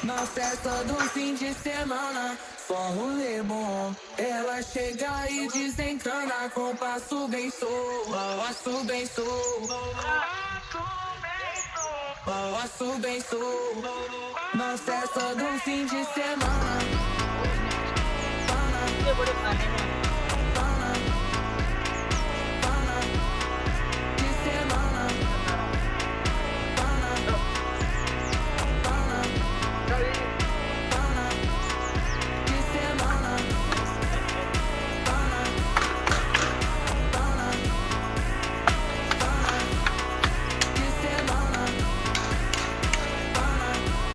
Na festa do fim de semana, só rolê bom. Ela chega e desencana com passo bem solto, passo bem solto, passo bem solto. Na festa do fim de semana. Dia boleh panen ya.